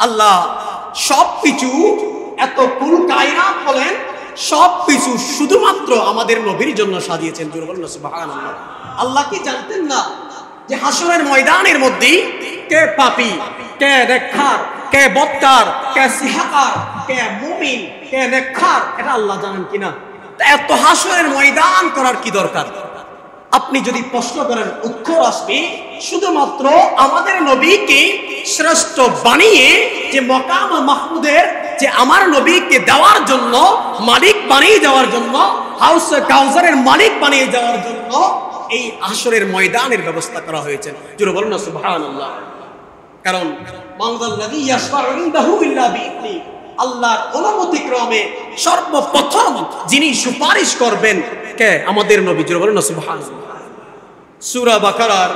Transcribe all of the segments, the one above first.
আল্লাহ সবকিছু এত কুল কায়নাত বলেন সবকিছু শুধুমাত্র আমাদের নবীর জন্য সাজিয়েছেন। সুবহানাল্লাহ। আল্লাহ কি জানতেন না যে হাসরের ময়দানের মধ্যে কে পাপী, কে নেককার, কে বদকার, কে সিহাকার, কে মুমিন, কে নেককার, এটা আল্লাহ জানেন কিনা? এত হাসরের ময়দান করার কি দরকার? আপনি যদি প্রশ্ন করেন উত্তর আসবে শুধুমাত্র আমাদের নবীকে শ্রেষ্ঠ বানিয়ে যে মকাম মাহমুদের যে আমার নবীকে দেওয়ার জন্য, মালিক বানিয়ে দেওয়ার জন্য, হাউস কাউসারের মালিক বানিয়ে দেওয়ার জন্য এই হাসরের ময়দানের ব্যবস্থা করা হয়েছে। জোরে বলুন না সুবহানাল্লাহ। কারণ মানযাল্লাযী ইয়াশফাউ ইনদাহু ইল্লা বিইذনি, আল্লাহর অনুমতি ক্রমে সর্বপ্রথম যিনি সুপারিশ করবেন কে? আমাদের নবী। জোরে বলুন না সুবহানাল্লাহ। সূরা বাকারার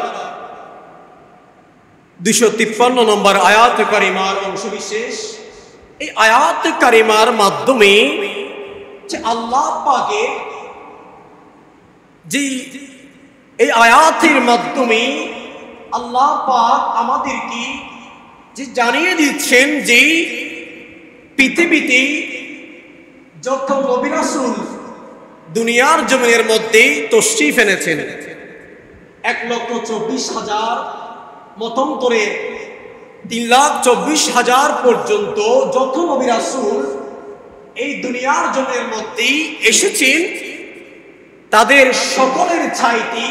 253 নম্বর আয়াত কারিমার অংশ বিশেষ। এই আয়াত কারিমার মাধ্যমে যে আল্লাহ পাকের যে এই আয়াতের মাধ্যমে আল্লাহ পাক আমাদেরকে যে জানিয়ে দিচ্ছেন যে পৃথিবীতে যত নবী রাসূল দুনিয়ার জমিনের মধ্যে তশরিফ এনেছেন 1,24,000 মতান্তরে 3,24,000 পর্যন্ত যত নবী রাসূল এই দুনিয়ার জমিনের মধ্যে এসেছেন তাদের সকলের চাইতে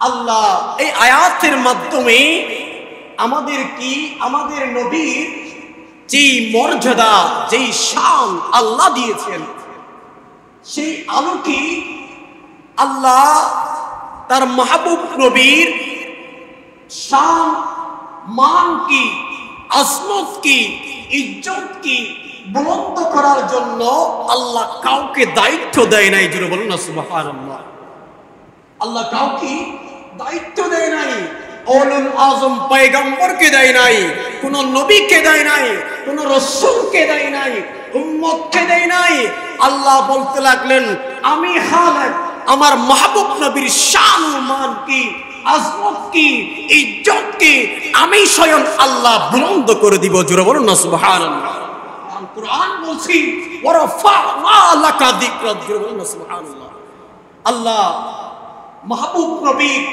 আল্লাহ এই আয়াতের মাধ্যমে আমাদেরকে আমাদের নবীর যে মর্যাদা, যে শান আল্লাহ দিয়েছেন সেই আলোকে আল্লাহ তার মাহবুব নবীর শান, মান কি, আজমত কি, ইজ্জত কি বুলন্দ করার জন্য আল্লাহ কাউকে দায়িত্ব দেয় নাই। জোরে বলুন না সুবহানাল্লাহ। আল্লাহ কাউকে দায়িত্ব দেয় নাই, উলুল আযম পয়গম্বরকে দেয় নাই, কোন নবীকে দেয় নাই, কোন রাসূলকে দেয় নাই, উম্মতকে দেয় নাই। আল্লাহ বলতে লাগলেন আমি খালেক আমার মাহবুব নবীর শান ও মান কি, আজমত কি, ইজ্জত কি আমি স্বয়ং আল্লাহ বুলন্দ করে দিব। জোরে বলুন না সুবহানাল্লাহ। কুরআন বলছি ওয়ারাফা'না লাকা যিকরাক। জোরে বলুন না সুবহানাল্লাহ। আল্লাহ মাহবুব নবীর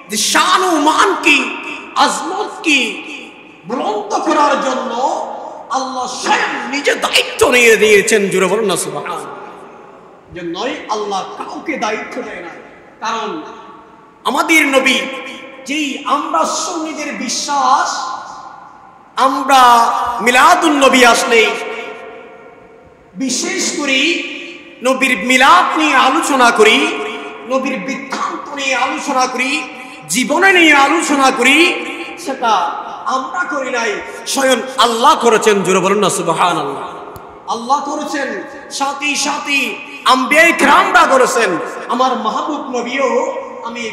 যে শান ও মান কি, আজমত কি বুলন্দ করার জন্য আল্লাহ স্বয়ং নিজে দায়িত্ব নিয়ে দিয়েছেন। জোরে বলুন না সুবহানাল্লাহ। জন্যই আল্লাহ কাউকে দায়িত্ব দেয় না। কারণ আমাদের নবী যেই আমরা সুন্নিদের বিশ্বাস, আমরা মিলাদুন নবী আসলে বিশেষ করে নবীর মিলাদ নিয়ে আলোচনা করি, নবীর বৃত্তান্ত নিয়ে আলোচনা করি, জীবনে নিয়ে আলোচনা করি, সেটা আমরা করি নাই, স্বয়ং আল্লাহ করেছেন। জোরে বলুন না সুবহানাল্লাহ। আল্লাহ করেছেন, সাথী সাথী আম্বিয়া কিরামরা করেছেন। আমার মাহবুব নবীও, আমি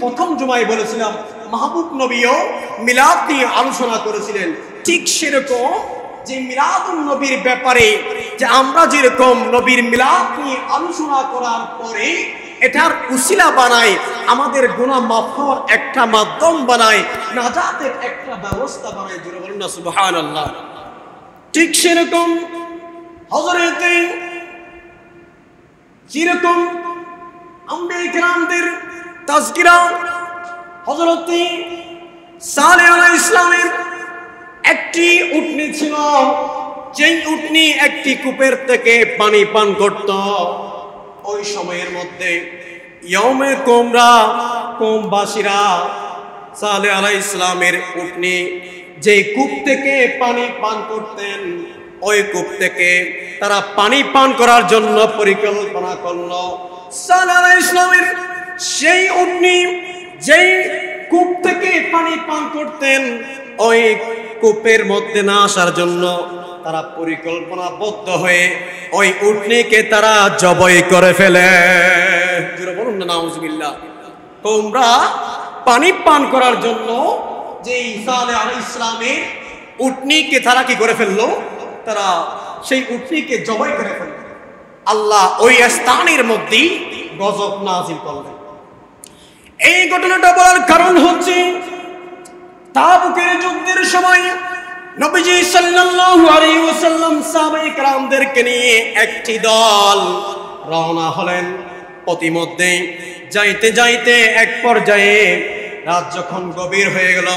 প্রথম জুমায় বলেছিলাম, মাহবুব নবীও মিলাদ নিয়ে আলোচনা করেছিলেন। ঠিক সেরকম যে মিলাদুন নবীর ব্যাপারে যে আমরা যেরকম নবীর মিলাদ নিয়ে আলোচনা করার পরে এটার উসিলা বানাই, আমাদের গুনাহ মাফ হওয়ার একটা মাধ্যম বানাই, নাজাতের একটা ব্যবস্থা বানাই। জোরে বলুন না সুবহানাল্লাহ। ঠিক সেরকম হযরতে যেরকম আম্বিয়া কিরামদের তাজকিরা, হযরতে সালেহ আলাইহিস সালামের একটি উটনি ছিল, যেই উটনি একটি কূপের থেকে পানি পান করত। ওই সময়ের মধ্যে ইয়মে কুমরা কওমবাসীরা সালেহ আলাইহিস সালামের উটনি যে কূপ থেকে পানি পান করতেন, ওই কূপ থেকে তারা পানি পান করার জন্য পরিকল্পনা করল। সালেহ আলাইহিস সালামের সেই উটনি যেই কূপ থেকে পানি পান করতেন, ওই কূপের মধ্যে না আসার জন্য তারা পরিকল্পনাবদ্ধ হয়ে ওই উটনিকে তারা জবাই করে ফেলে। জোরে বলুন না নাউজুবিল্লাহ। তোমরা পানি পান করার জন্য যে ঈসা আলাইহিস সালামের উটনিকে তারা কি করে ফেললো? তারা সেই উটনিকে জবাই করে ফেলল। আল্লাহ ওই স্থানের মধ্যেই গজব নাযিল করলেন। এই ঘটনাটা বলার কারণ হচ্ছে তাবুকের যুদ্ধের সময় নবীজি সাল্লাল্লাহু আলাইহি ওয়াসাল্লাম সাহাবায়ে কেরামদেরকে নিয়ে একটি দল রওনা হলেন। প্রতিমধ্যে যাইতে যাইতে এক পর্যায়ে রাত যখন গভীর হয়ে গেল,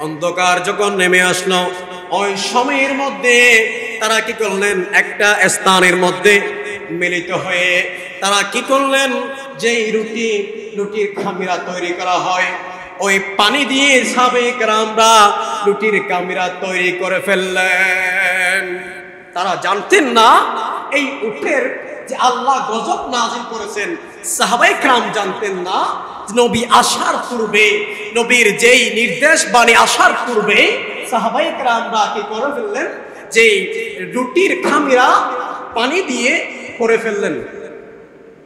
অন্ধকার যখন নেমে আসলো, ওই সময়ের মধ্যে তারা কি করলেন, একটা স্থানের মধ্যে মিলিত হয়ে তারা কি করলেন, যেই রুটির খামিরা তৈরি করা হয়, ওই পানি দিয়ে সাহাবায়ে কেরামরা রুটির খামিরা তৈরি করে ফেললেন। তারা জানতেন না এই উটের যে আল্লাহ গজব নাযিল করেছেন, সাহাবায়ে কেরাম জানতেন না নবী আসার পূর্বে, নবীর যেই নির্দেশ বাণী আসার পূর্বে সাহাবায়ে কেরামরা কি করে ফেললেন, যে রুটির খামিরা পানি দিয়ে করে ফেললেন।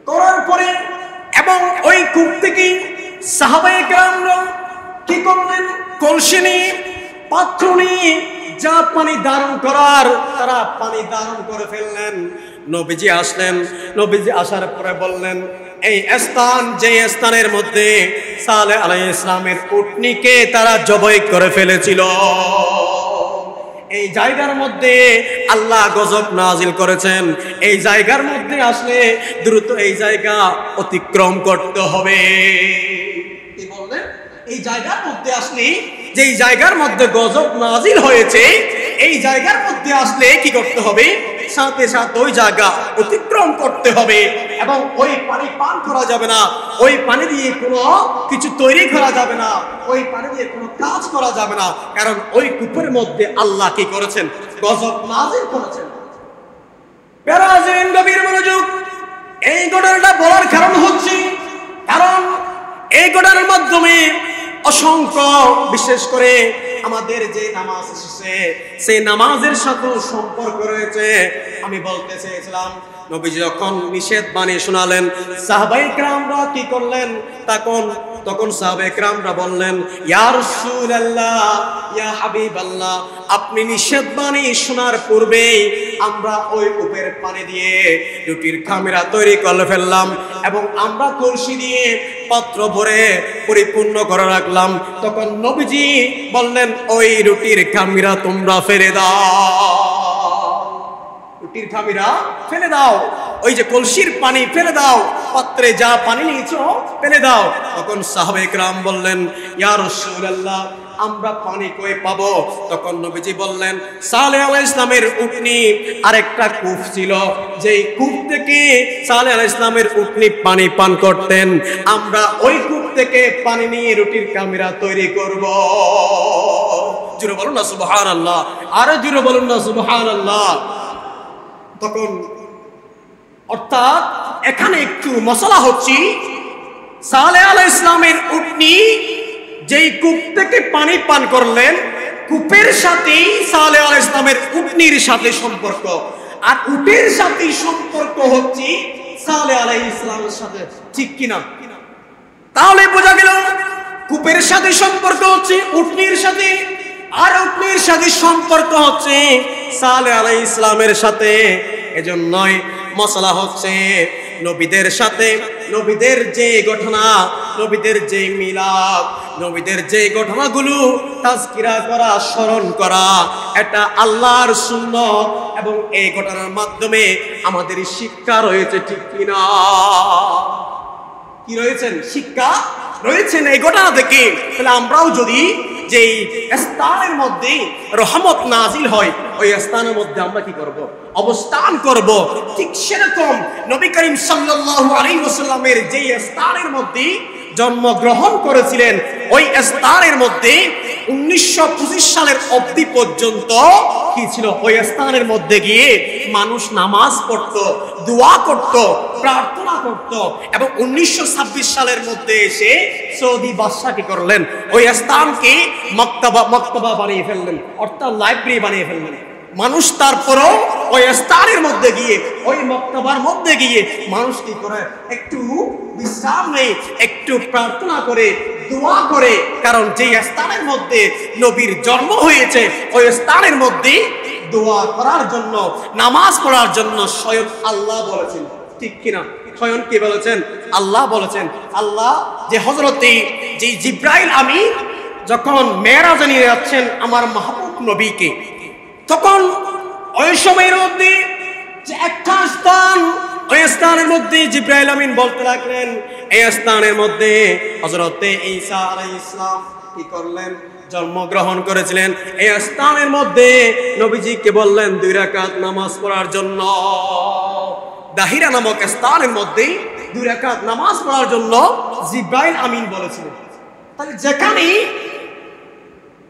করার পরে এবং ওই কূপ থেকে সাহাবায়ে কেরামরা কি করলেন, কলসি নিয়ে, পাত্র নিয়ে যা পানি ধারণ করার তারা পানি ধারণ করে ফেললেন। নবীজি আসলেন, নবীজি আসার পরে বললেন, এই স্থান, যে স্থানের মধ্যে সালেহ আলাইহিস সালামের উটনিকে তারা জবাই করে ফেলেছিল, এই জায়গার মধ্যে আল্লাহ গজব নাজিল করেছেন। এই জায়গার মধ্যে আসলে দ্রুত এই জায়গা অতিক্রম করতে হবে। কি বললেন, এই জায়গার মধ্যে আসলে, যেই জায়গার মধ্যে গজব নাজিল হয়েছে, এই জায়গার মধ্যে আসলে কি করতে হবে, সাথে সাথে ওই জায়গা অতিক্রম করতে হবে এবং ওই পানি পান করা যাবে না, ওই পানি দিয়ে কোনো কিছু তৈরি করা যাবে না, ওই পানি দিয়ে কোনো কাজ করা যাবে না, কারণ ওই কূপের মধ্যে আল্লাহ কি করেছেন, গজব নাজিল করেছেন। প্যারাজিন গভীর মনোযোগ। এই ঘটনাটা বলার কারণ হচ্ছে, কারণ এই ঘটনার মাধ্যমে অসংখ্য, বিশেষ করে আমাদের যে নামাজ এসেছে সেই নামাজের সাথে সম্পর্ক রয়েছে। আমি বলতে চেয়েছিলাম, নবীজি যখন নিষেধ বাণী শোনালেন, সাহাবায়ে কেরামরা কি করলেন, তখন সাহাবায়ে কেরামরা বললেন, ইয়া রাসূলুল্লাহ, ইয়া হাবিবাল্লাহ, আপনি নিষেধ বাণী শোনার পূর্বেই আমরা ওই কূপের পানি দিয়ে রুটির খামিরা তৈরি করে ফেললাম এবং আমরা কলসি দিয়ে পাত্র ভরে পরিপূর্ণ করে রাখলাম। তখন নবীজি বললেন, ওই রুটির খামিরা তোমরা ফেলে দাও, রুটির খামিরা ফেলে দাও, ওই যে কলসির পানি ফেলে দাও, পাত্রে যা পানি নিয়েছো ফেলে দাও। তখন সাহাবায়ে কেরাম বললেন, ইয়া রাসূলুল্লাহ, আমরা পানি কই পাবো? তখন নবীজি বললেন, সালেহ আলাইহিস সালামের উটনি আরেকটা কূপ ছিল, যেই কূপ থেকে সালেহ আলাইহিস সালামের উটনি পানি পান করতেন, আমরা ওই কূপ থেকে পানি নিয়ে রুটির খামিরা তৈরি করব। জোরে বলুন না সুবহানাল্লাহ, আরো জোরে বলুন না সুবহানাল্লাহ। তখন অর্থাৎ এখানে একটু মশলা হচ্ছে, সালেহ আলাইহিস সালামের উটনি যেই কূপ থেকে পানি পান করলেন, কূপের সাথে সালেহ আলাইহিস সালামের উটনির সাথে সম্পর্ক, আর উটের সাথে সম্পর্ক হচ্ছে সালেহ আলাইহিস সালামের সাথে, ঠিক কিনা? তাহলে বোঝা গেল কূপের সাথে সম্পর্ক হচ্ছে উটনির সাথে, আর উটনির সাথে সম্পর্ক হচ্ছে সালেহ আলাইহিস সালামের সাথে। এজন্যই মশলা হচ্ছে নবীদের সাথে, নবীদের যে ঘটনা, নবীদের যে মিলাদ, নবীদের যে ঘটনাগুলো তাজকিরা করা, স্মরণ করা, এটা আল্লাহর সুন্নাত এবং এই ঘটনার মাধ্যমে আমাদের শিক্ষা রয়েছে, ঠিক কিনা? কি রয়েছেন? শিক্ষা রয়েছেন এই ঘটনা থেকে। তাহলে আমরাও যদি যেই স্থানের মধ্যে রহমত নাজিল হয়, ওই স্থানের মধ্যে আমরা কি করব? অবস্থান করব। ঠিক সেরকম নবী করিম সাল্লাল্লাহু আলাইহি ওয়াসাল্লামের যেই স্থানের মধ্যে জন্মগ্রহণ করেছিলেন, ওই স্থানের মধ্যে 1925 সালের অবধি পর্যন্ত কি ছিল? ওই স্থানের মধ্যে গিয়ে মানুষ নামাজ পড়তো, দোয়া করত, প্রার্থনা করত, এবং 1926 সালের মধ্যে এসে সৌদি বাদশা কি করলেন? ওই স্থানকে মক্তবা বানিয়ে ফেললেন, অর্থাৎ লাইব্রেরি বানিয়ে ফেললেন। মানুষ তারপরও ওই স্থানের মধ্যে গিয়ে, ওই মক্তবার মধ্যে গিয়ে মানুষ কি করে? একটু বিশ্রাম নেই, একটু প্রার্থনা করে, দোয়া করে, কারণ যে স্থানের মধ্যে নবীর জন্ম হয়েছে, ওই স্থানের মধ্যে দোয়া করার জন্য, নামাজ পড়ার জন্য স্বয়ং আল্লাহ বলেছেন, ঠিক কিনা? স্বয়ং কি বলেছেন? আল্লাহ বলেছেন। আল্লাহ যে হযরতে যে জিব্রাইল আমিন যখন মেরাজে নিয়ে যাচ্ছেন আমার মাহবুব নবীকে। তখন ওই সময়ের মধ্যে যে একটা স্থান, ওই স্থানের মধ্যে জিবরাইল আমিন বলতে লাগলেন, এই স্থানের মধ্যে হযরতে ঈসা আলাইহিস সালাম কি করলেন? জন্মগ্রহণ করেছিলেন। এই স্থানের মধ্যে নবীজিকে বললেন 2 রাকাত নামাজ পড়ার জন্য। দাহিরা নামক স্থানের মধ্যে 2 রাকাত নামাজ পড়ার জন্য জিবরাইল আমিন বলেছিলেন। তাহলে যেখানে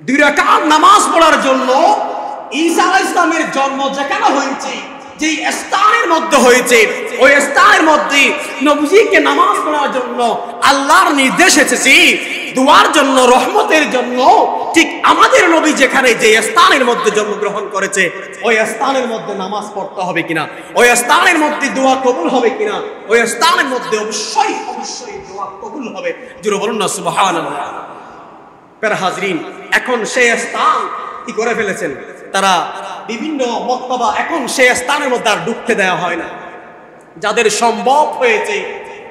2 রাকাত নামাজ পড়ার জন্য ঈসা আলাইহিস সালামের জন্ম যেখানে হয়েছে, যে স্থানের মধ্যে হয়েছে, ওই স্থানের মধ্যে নবীজিকে নামাজ পড়ার জন্য আল্লাহর নির্দেশ এসেছে দোয়ার জন্য, রহমতের জন্য। ঠিক আমাদের নবী যেখানে যে স্থানের মধ্যে জন্মগ্রহণ করেছে, ওই স্থানের মধ্যে নামাজ পড়তে হবে কিনা, ওই স্থানের মধ্যে দোয়া কবুল হবে কিনা, ওই স্থানের মধ্যে অবশ্যই অবশ্যই দোয়া কবুল হবে। জোরে বলুন না সুবহানাল্লাহ। প্যারা হাজরিন, এখন সেই স্থান কি করে ফেলেছেন তারা, বিভিন্ন মক্তবা, এখন সেই স্থানের মধ্যে আর ঢুকতে দেওয়া হয় না। যাদের সম্ভব হয়েছে,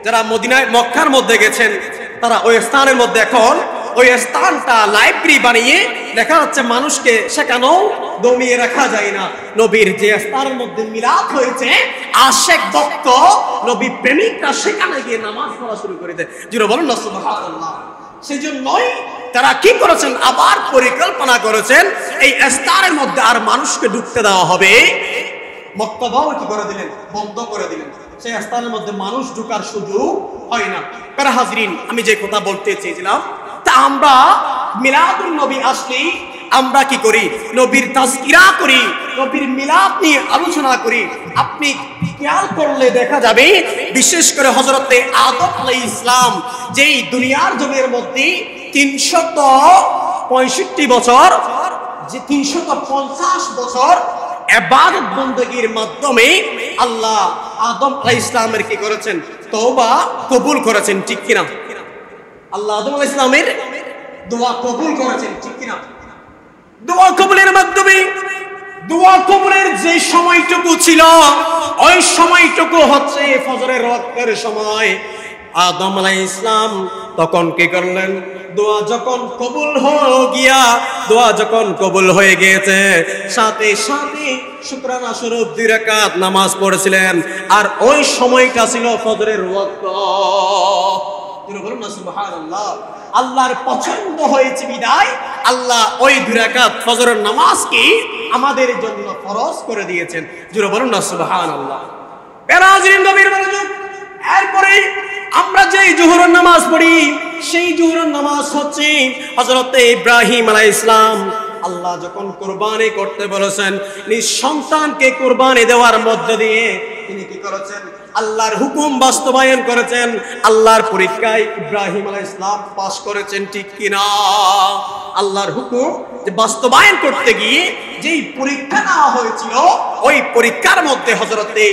যারা মদিনায় মক্কার মধ্যে গেছেন, তারা ওই স্থানের মধ্যে এখন ওই স্থানটা লাইব্রেরি বানিয়ে লেখা হচ্ছে, মানুষকে সেখানেও দমিয়ে রাখা যায় না। নবীর যে স্থানের মধ্যে মিলাদ হয়েছে, আশেক ভক্ত নবী প্রেমিকরা সেখানে গিয়ে নামাজ পড়া শুরু করে দেয়। জোরে বলুন না সুবহানাল্লাহ। সেজন্যই তারা কি করেছেন, আবার পরিকল্পনা করেছেন এই স্থানের মধ্যে আর মানুষকে ঢুকতে দেওয়া হবে। মক্তবাও কি করে দিলেন, বন্ধ করে দিলেন। সেই স্থানের মধ্যে মানুষ ঢোকার সুযোগ হয় না। প্যারা হাজরিন, আমি যে কথা বলতে চেয়েছিলাম, তা আমরা মিলাদুন নবী আসলেই আমরা কি করি, নবীর তাজকিরা করি, নবীর মিলাদ নিয়ে আলোচনা করি। আপনি খেয়াল করলে দেখা যাবে, বিশেষ করে হযরতে আদম আলাইহিস সালাম যেই দুনিয়ার জমির মধ্যে 365 বছর, যে 350 বছর ইবাদত বندگির মাধ্যমে আল্লাহ আদম আলাইহিস সালামের কি করেছেন, তওবা কবুল করেছেন, ঠিক কিনা? আল্লাহ আদম আলাইহিস সালামের দোয়া কবুল করেছেন, ঠিক কিনা? দোয়া কবুলের মাধ্যমে, দোয়া কবুলের যে সময়টুকু ছিল, ওই সময়টুকু হচ্ছে ফজরের ওয়াক্তের সময়। আদম আলাইহিস সালাম তখন কি করলেন, দোয়া যখন কবুল হয়ে গিয়া, দোয়া যখন কবুল হয়ে গিয়েছে, সাথে সাথে শুকরানা স্বরূপ 2 রাকাত নামাজ পড়েছিলেন। আর ওই সময়টা ছিল ফজরের ওয়াক্ত। বলুন না সুবহানাল্লাহ। আল্লাহর পছন্দ হয়েছে বিদায় আল্লাহ ওই 2 রাকাত ফজরের নামাজকে আমাদের জন্য ফরজ করে দিয়েছেন। জোরে বলুন না সুবহানাল্লাহ। বেরাজিন নবীর মনোযোগ। এরপরে আমরা যে জোহরের নামাজ পড়ি, সেই জোহরের নামাজ হচ্ছে হযরতে ইব্রাহিম আলাইহিস সালাম আল্লাহ যখন কুরবানি করতে বলেছেন, নিজ সন্তানকে কুরবানি দেওয়ার মধ্য দিয়ে তিনি কি করেছেন, আল্লাহর হুকুম বাস্তবায়ন করেছেন। আল্লাহর পরীক্ষায় ইব্রাহিম আলাইহিস সালাম পাস করেছেন, ঠিক কিনা? আল্লাহর হুকুম যে বাস্তবায়ন করতে গিয়ে যেই পরীক্ষা নেওয়া হয়েছিল, ওই পরীক্ষার মধ্যে হযরতে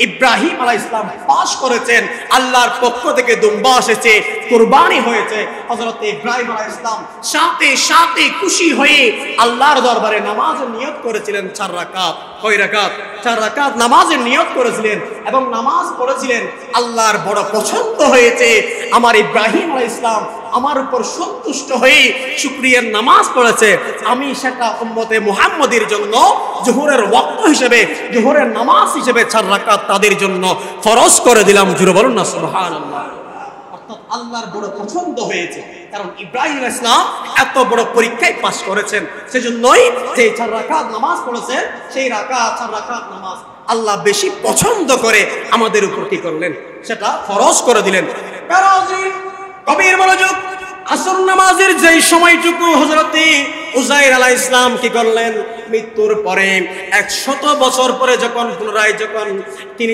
ইব্রাহিম আলাইহিস সালাম পাস করেছেন। আল্লাহর পক্ষ থেকে দুম্বা এসেছে, কুরবানি হয়েছে। হযরতে ইব্রাহিম আলাইহিস সালাম সাথে সাথে খুশি হয়ে আল্লাহর দরবারে নামাজের নিয়ত করেছিলেন 4 রাকাত। কয় রাকাত? 4 রাকাত নামাজের নিয়ত করেছিলেন এবং নামাজ পড়েছিলেন। আল্লাহর বড় পছন্দ হয়েছে, আমার ইব্রাহিম আলাইহিস সালাম আমার উপর সন্তুষ্ট হয়ে শুকরিয়ার নামাজ পড়েছে। আমি সেটা উম্মতে মুহাম্মদের জন্য জোহরের ওয়াক্ত হিসেবে, জোহরের নামাজ হিসেবে 4 রাকাত তাদের জন্য ফরজ করে দিলাম। জোরে বলুন না সুবহানাল্লাহ। অর্থাৎ আল্লাহর বড় পছন্দ হয়েছে, কারণ ইব্রাহিম আলাইহিস সালাম এত বড় পরীক্ষায় পাস করেছেন। সেজন্যই যে 4 রাকাত নামাজ পড়েছেন, সেই 4 রাকাত নামাজ আল্লাহ বেশি পছন্দ করে আমাদের উপর কি করলেন, সেটা ফরজ করে দিলেন। কবির মনোযোগ। আসর নামাজের যেই সময়টুকু হযরতে উযাইর আলাইহিস সালাম কি করলেন, মৃত্যুর পরে 100 বছর পরে যখন পুনরায় তিনি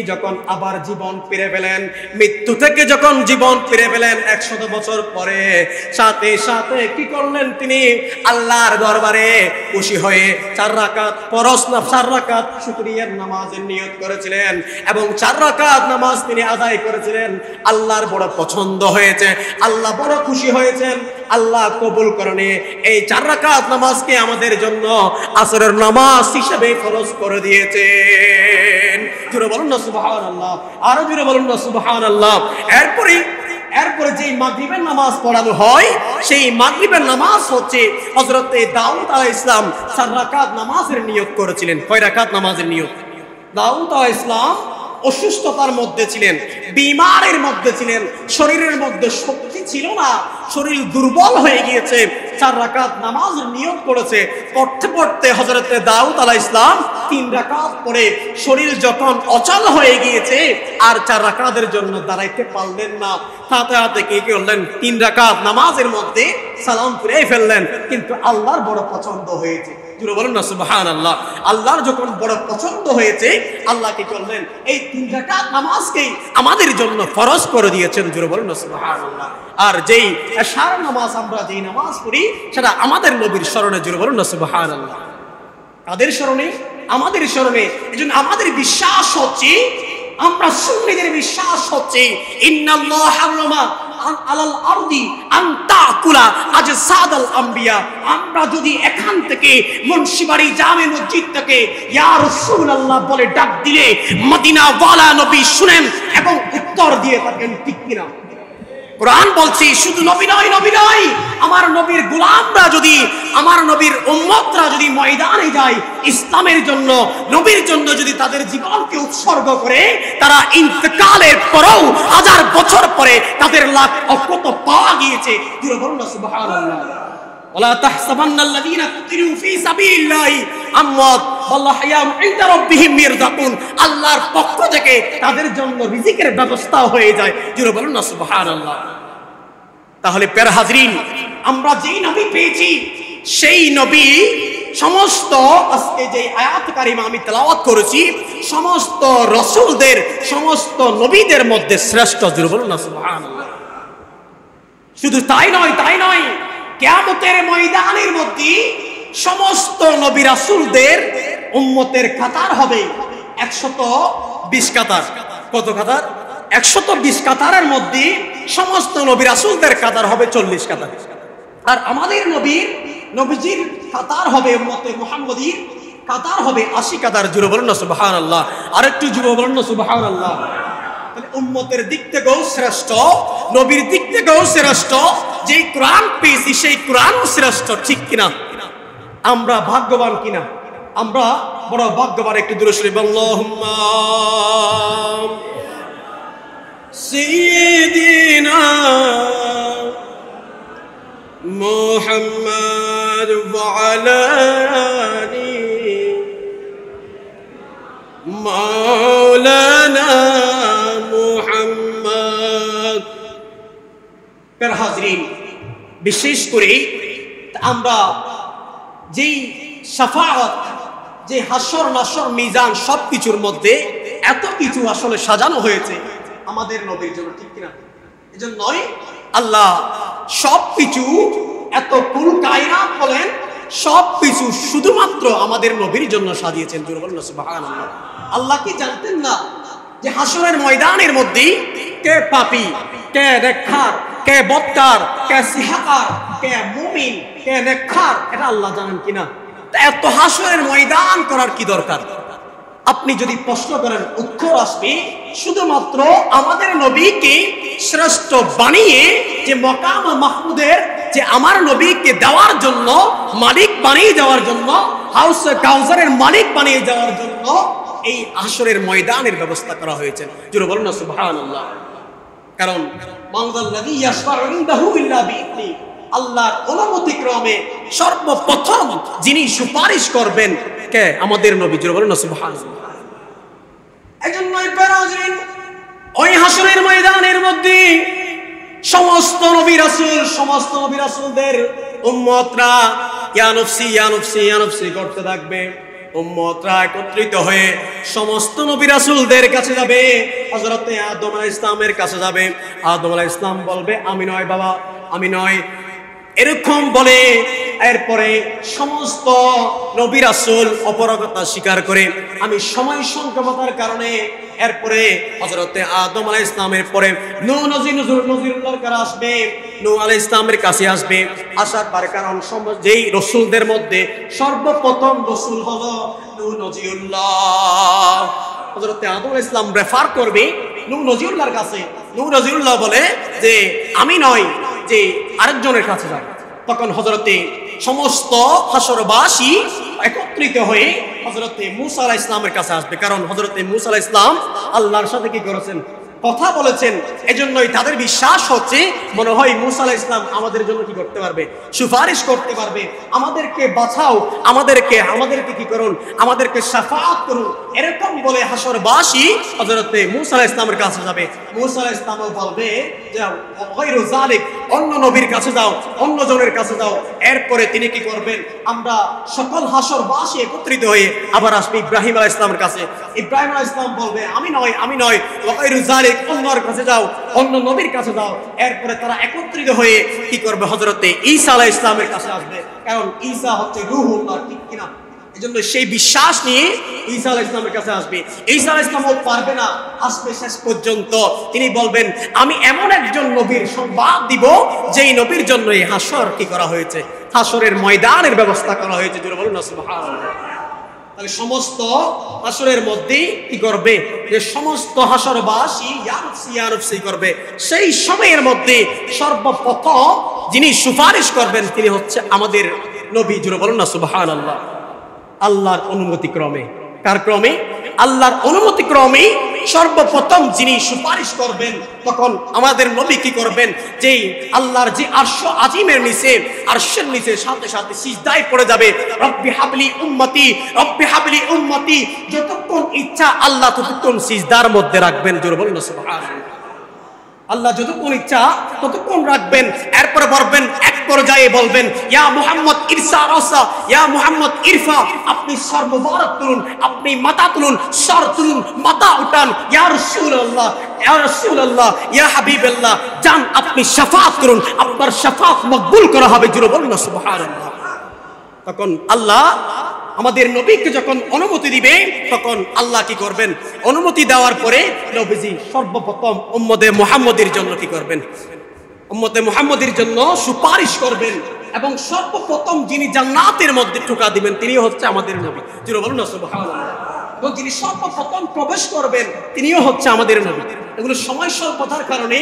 আবার জীবন ফিরে পেলেন, মৃত্যু থেকে যখন জীবন ফিরে পেলেন 100 বছর পরে, সাথে সাথে কি করলেন, তিনি আল্লাহর দরবারে খুশি হয়ে 4 রাকাত ফরজ না 4 রাকাত শুকরিয়ার নামাজের নিয়ত করেছিলেন এবং 4 রাকাত নামাজ তিনি আদায় করেছিলেন। আল্লাহর বড় পছন্দ হয়েছে, আল্লাহ বড় খুশি হয়েছেন, আল্লাহ কবুল করে এই 4 রাকাত নামাজকে আমাদের জন্য আসরের নামাজ হিসেবে ফরজ করে দিয়েছেন। জোরে বলুন না সুবহানাল্লাহ, আরো জোরে বলুন না সুবহানাল্লাহ। এরপরে যেই মাগরিবের নামাজ পড়ানো হয় সেই মাগরিবের নামাজ হচ্ছে হযরতে দাউদ আলাইহিস সালাম 4 রাকাত নামাজের নিয়ত করেছিলেন। কয় রাকাত নামাজের নিয়ত? দাউদ আলাইহিস সালাম অসুস্থতার মধ্যে ছিলেন, বিমারের মধ্যে ছিলেন, শরীরের মধ্যে শক্তি ছিল না, শরীর দুর্বল হয়ে গিয়েছে। 4 রাকাত নামাজের নিয়ত করেছে। পড়তে পড়তে হযরতে দাউদ আলাইহিস সালাম 3 রাকাত পড়ে শরীর যখন অচল হয়ে গিয়েছে আর 4 রাকাতের জন্য দাঁড়াইতে পারলেন না, তাতে হাতে কি করলেন? 3 রাকাত নামাজের মধ্যে সালাম ফিরে ফেললেন। কিন্তু আল্লাহর বড় পছন্দ হয়েছে। জোরে বলুন না সুবহানাল্লাহ। আল্লাহর যখন বড় পছন্দ হয়েছে, আল্লাহ কি করলেন? এই 3 রাকাত নামাজকে আমাদের জন্য ফরজ করে দিয়েছেন। জোরে বলুন না সুবহানাল্লাহ। আর যেই এশার নামাজ আমরা যেই নামাজ পড়ি সেটা আমাদের নবীর স্মরণে। জোরে বলুন না সুবহানাল্লাহ। কাদের স্মরণে? আমাদের স্মরণে। এজন্য আমাদের বিশ্বাস হচ্ছে, আমরা সুন্নিদের বিশ্বাস হচ্ছে, ইন্নাল্লাহ হারামা আলাল আরদি আন তাকুলা আজসাদাল আম্বিয়া। আমরা যদি এখান থেকে মুন্সিবাড়ি জামে মসজিদ থেকে ইয়া রাসূলুল্লাহ বলে ডাক দিলে মদিনা ওয়ালা নবী শুনেন এবং উত্তর দিয়ে থাকেন, ঠিক কিনা? কোরআন বলছি শুধু নবী নয়, নবী নয়, আমার নবীর গোলামরা যদি, আমার নবীর উম্মতরা যদি ময়দানে যায় ইসলামের জন্য, নবীর জন্য যদি তাদের জীবনকে উৎসর্গ করে, তারা ইন্তেকালের পরেও 1000 বছর পরে তাদের লাখ অকত পাওয়া গিয়েছে। জোরে বলুন না সুবহানাল্লাহ। ওয়ালা তাহসাবান্নাল্লাযীনা কুতিলু ফী সাবিলিল্লাহি আমওয়াত ওয়াল আহইয়াউ ইনদা রাব্বিহিম ইয়ারযাকুন। আল্লাহর পক্ষ থেকে তাদের জন্য রিজিকের ব্যবস্থা হয়ে যায়। জোরে বলুন না সুবহানাল্লাহ। তাহলে প্যারা হাজরিন, আমরা যেই নবী পেয়েছি সেই নবী সমস্ত, আজকে যে আয়াত কারিমা আমি তেলাওয়াত করেছি, সমস্ত রাসূলদের, সমস্ত নবীদের মধ্যে শ্রেষ্ঠ। জোরে বলুন না সুবহানাল্লাহ। শুধু তাই নয়, তাই নয়, কিয়ামতের ময়দানের মধ্যে সমস্ত নবী রাসূলদের উম্মতের কাতার হবে 120 কাতার। কত কাতার? 120 কাতারের মধ্যে সমস্ত নবী রাসূলদের কাতার হবে 40 কাতার। আর আমাদের নবীজির কাতার হবে, উম্মতে মুহাম্মদীর কাতার হবে 80 কাতার। জোরে বলুন না সুবহানাল্লাহ। আরেকটু জোরে বলুন না সুবহানাল্লাহ। তাহলে উম্মতের দিক থেকেও শ্রেষ্ঠ, নবীর দিক থেকেও শ্রেষ্ঠ, যেই কোরআন পেয়েছি সেই কোরআন শ্রেষ্ঠ, ঠিক কিনা? আমরা ভাগ্যবান কিনা? আমরা বড় ভাগ্যবান। একটু দূরে শরীফ আল্লাহুম্মা সাইয়্যিদিনা মুহাম্মাদ ওয়া আলা আলি মাওলানা মুহাম্মদ। প্রিয় হাজরিন, বিশেষ করে আমরা যেই শাফাআত, যে হাসর নাসর মিজান সবকিছুর মধ্যে এত কিছু আসলে সাজানো হয়েছে আমাদের নবীর জন্য, ঠিক কিনা? এজন্যই আল্লাহ সবকিছু, এত কুল কায়নাত বলেন, সবকিছু শুধুমাত্র আমাদের নবীর জন্য সাজিয়েছেন। জোরে বলুন সুবহানাল্লাহ। আল্লাহ কি জানতেন না যে হাসরের ময়দানের মধ্যে কে পাপী, কে নেককার, কে বদকার, কে সিহাকার, কে মুমিন, কে নেককার, এটা আল্লাহ জানেন কিনা? এত হাসরের ময়দান করার কি দরকার? আপনি যদি প্রশ্ন করেন, উত্তর আসবে শুধুমাত্র আমাদের নবীকে শ্রেষ্ঠ বানিয়ে, যে মকাম মাহমুদের, যে আমার নবীকে দেওয়ার জন্য, মালিক বানিয়ে যাওয়ার জন্য, হাউস কাউসারের মালিক বানিয়ে যাওয়ার জন্য এই হাসরের ময়দানের ব্যবস্থা করা হয়েছে। জোরে বলুন না সুবহানাল্লাহ। কারণ মানযাল্লাযী ইয়াশফাউ ইনদাহু ইল্লা বিইذনি, আল্লাহর অনুমতি ক্রমে সর্বপ্রথম যিনি সুপারিশ করবেন কে? আমাদের নবী। জোরে বলুন না সুবহানাল্লাহ। এজন্যই প্যারাজরিন, ওই হাসরের ময়দানের মধ্যে সমস্ত নবী রাসূল, সমস্ত নবী রাসূলদের উম্মতরা ইয়া নফসি ইয়া নফসি ইয়া নফসি করতে থাকবে। উম্মতরা একত্রিত হয়ে সমস্ত নবী রাসূলদের কাছে যাবে, হযরত আদম আলাইহিস সালামের কাছে যাবে। আদম আলাইহিস সালাম বলবে, আমি নয় বাবা, আমি নয়, এরকম বলে। এরপরে সমস্ত নবী রাসূল অপরগতা স্বীকার করে, আমি সময় সংক্ষেপতার কারণে এরপরে হযরতে আদম আলাইহিস সালামের পরে নূহ নজিরুল্লাহর কাছে আসবে, নূহ আলাইহিস সালামের কাছে আসবে। আসার পর কারণ যেই রাসূলদের মধ্যে সর্বপ্রথম রাসূল হলো নূহ নজিরুল্লাহ। হযরতে আদম আলাইহিস সালাম রেফার করবে নূহ নজিউল্লাহর কাছে। নূহ নজিউল্লাহ বলে যে আমি নয়, যে আরেকজনের কাছে যাও। তখন হযরতে সমস্ত হাসরবাসী একত্রিত হয়ে হযরতে মূসা আলাইহিস সালামের কাছে আসবে, কারণ হযরতে মূসা আলাইহিস সালাম আল্লাহর সাথে কি করেছেন, কথা বলেছেন। এজন্যই তাদের বিশ্বাস হচ্ছে মনে হয় মূসা আলাইহিস সালাম আমাদের জন্য কি করতে পারবে, সুপারিশ করতে পারবে, আমাদেরকে বাঁচাও, আমাদেরকে কি করুন, আমাদেরকে শাফাআত করুন। এরকম বলে হাসরবাসী হযরতে মূসা আলাইহিস সালামের কাছে যাবে। মূসা আলাইহিস সালামও বলবে যে গায়রু যালিক, অন্য নবীর কাছে যাও, অন্য জনের কাছে যাও। এরপরে তিনি কি করবেন, আমরা সকল হাসরবাসী একত্রিত হয়ে আবার আসবে ইব্রাহিম আলাইহিস সালামের কাছে। ইব্রাহিম আলাইহিস সালাম বলবে আমি নয়, গায়রু যালিক, অন্যর কাছে যাও, অন্য নবীর কাছে যাও। এরপরে তারা একত্রিত হয়ে কি করবে, হযরতে ঈসা আলাইহিস সালামের কাছে আসবে, কারণ ঈসা হচ্ছে রূহুল্লাহ, ঠিক কিনা? এজন্য সেই বিশ্বাস নিয়ে ঈসা আলাইহিস সালামের কাছে আসবে। ঈসা আলাইহিস সালাম পারবে না, আসবে শেষ পর্যন্ত তিনি বলবেন আমি এমন একজন নবীর সংবাদ দিব যেই নবীর জন্য এই হাসর কি করা হয়েছে, হাসরের ময়দানের ব্যবস্থা করা হয়েছে। জোরে বলুন না সুবহানাল্লাহ। তাহলে সমস্ত হাসরের মধ্যে কি করবে, যে সমস্ত হাসরবাসী ইয়া নফসি করবে। সেই সময়ের মধ্যে সর্বপ্রথম যিনি সুপারিশ করবেন তিনি হচ্ছে আমাদের নবী। জোরে বলুন না সুবহানাল্লাহ। আল্লাহর অনুমতি ক্রমে, কার ক্রমে? আল্লাহর অনুমতি ক্রমে সর্বপ্রথম যিনি সুপারিশ করবেন, তখন আমাদের নবী কি করবেন, যেই আল্লাহর যে আরশ আজিমের নিচে, আরশের নিচে সাথে সাথে সিজদায় পড়ে যাবে, রব্বি হাবলি উম্মতি, রব্বি হাবলি উম্মতি। যতক্ষণ ইচ্ছা আল্লাহ ততক্ষণ সিজদার মধ্যে রাখবেন। জোরে বলুন সুবহানাল্লাহ। আল্লাহ যতক্ষণ ইচ্ছা ততক্ষণ রাখবেন। এরপরে বলবেন, এক পর্যায়ে বলবেন ইয়া মুহাম্মদ ইরসা রাসা, ইয়া মুহাম্মদ ইরফা, আপনি সর মুবারক তুলুন, আপনি মাথা তুলুন, সর তুলুন, মাথা উঠান। ইয়া রাসূলুল্লাহ, ইয়া রাসূলুল্লাহ, ইয়া হাবিবাল্লাহ, যান আপনি শাফাআত করুন, আপনার শাফাআত মকবুল করা হবে। জোরে বলুন না সুবহানাল্লাহ। তখন আল্লাহ আমাদের নবীকে যখন অনুমতি দিবে, তখন আল্লাহ কি করবেন, অনুমতি দেওয়ার পরে নবীজি সর্বপ্রথম উম্মতে মুহাম্মদের জন্য কি করবেন, উম্মতে মুহাম্মদের জন্য সুপারিশ করবেন। এবং সর্বপ্রথম যিনি জান্নাতের মধ্যে ঢোকা দিবেন তিনিও হচ্ছে আমাদের নবী। জোরে বলুন না সুবহানাল্লাহ। এবং যিনি সর্বপ্রথম প্রবেশ করবেন তিনিও হচ্ছে আমাদের নবী। এগুলো সময় স্বল্পতার কারণে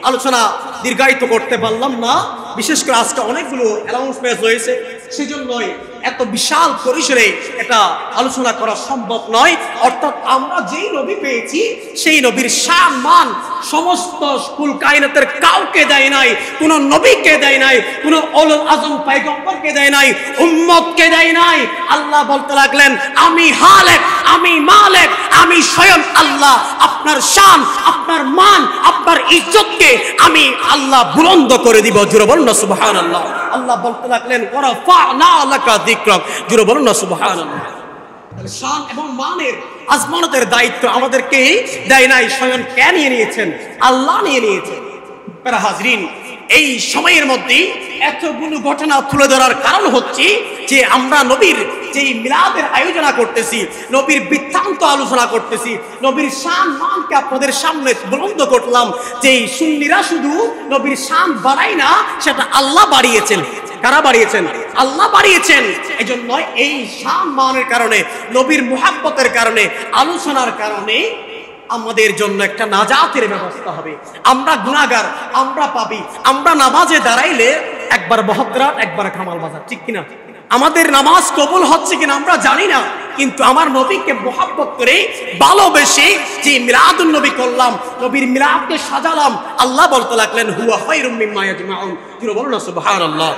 আলোচনা দীর্ঘায়িত করতে পারলাম না। বিশেষ করে আজকে অনেকগুলো অ্যানাউন্সমেন্ট রয়েছে, সেজন্যই এত বিশাল পরিসরে এটা আলোচনা করা সম্ভব নয়। অর্থাৎ আমরা যেই নবী পেয়েছি সেই নবীর শান মান সমস্ত কুল কায়নাতের কাউকে দেয় নাই, কোন নবীকে দেয় নাই, কোন উলুল আজম পয়গম্বরকে দেয় নাই, উম্মতকে দেয় নাই। আল্লাহ বলতে লাগলেন আমি খালেক, আমি মালিক, আমি স্বয়ং আল্লাহ। আপনার শান, আপনার মান, আপনার ইজ্জতকে আমি আল্লাহ বুলন্দ করে দিব। জোরে বলুন না সুবহানাল্লাহ। আল্লাহ বলতে লাগলেন ওয়ারাফা'না লাকা যিকরাক। জোরে বলুন না সুবহানাল্লাহ। শান এবং মানের আজমানতের দায়িত্ব আমাদেরকে দেয় নাই, স্বয়ং কে নিয়ে নিয়েছেন? আল্লাহ নিয়ে নিয়েছেন। প্যারা হাজরিন, এই সময়ের মধ্যে এতগুলো ঘটনা তুলে ধরার কারণ হচ্ছে যে আমরা নবীর যেই মিলাদের আয়োজনা করতেছি, নবীর বৃত্তান্ত আলোচনা করতেছি, নবীর শান মানকে আপনাদের সামনে বুলন্দ করলাম। যেই সুন্নিরা শুধু নবীর শান বাড়ায় না, সেটা আল্লাহ বাড়িয়েছেন। কারা বাড়িয়েছেন? আল্লাহ বাড়িয়েছেন। এই জন্য এই শান মানের কারণে, নবীর মুহাব্বতের কারণে, আলোচনার কারণে আমাদের জন্য একটা নাজাতের ব্যবস্থা হবে। আমরা গুনাহগার, আমরা পাপী, আমরা নামাজে দাঁড়াইলে একবার বহদ্রাত, একবার কামাল বাজার, ঠিক কিনা? আমাদের নামাজ কবুল হচ্ছে কিনা আমরা জানি না, কিন্তু আমার নবীকে মুহাব্বত করে ভালোবেসে যে মিলাদুন নবী করলাম, নবীর মিলাদকে সাজালাম, আল্লাহ বলতে লাগলেন হুয়া খায়রুম মিম্মা ইয়াজমাউন। বলুন না সুবহানাল্লাহ।